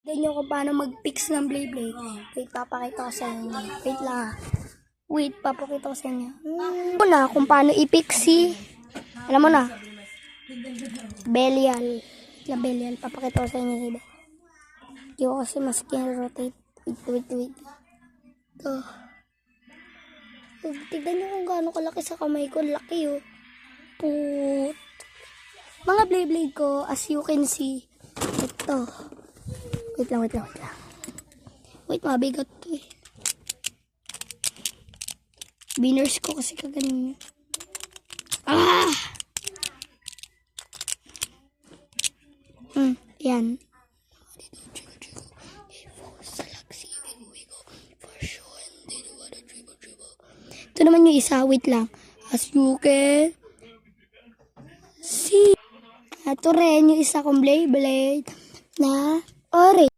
Tignan nyo kung paano mag-fix ng Beyblade. Wait, papakita ko sa inyo. Wait lang. Wait, papakita ko sa inyo. Una, kung paano i-fix alam mo na. Belial. Belial. Papakita ko sa inyo. Diba? Hindi ko kasi mas rotate. Wait. Ito. Tignan nyo kung gaano kalaki sa kamay ko. Laki oh. Put. Mga Beyblade ko, as you can see, ito. Wait lang. Wait, mabigat to eh. Biners ko kasi kaganin. Yan. Ito naman yung isa. Wait lang. As you can see. Ito rin yung isa kong Beyblade na orange.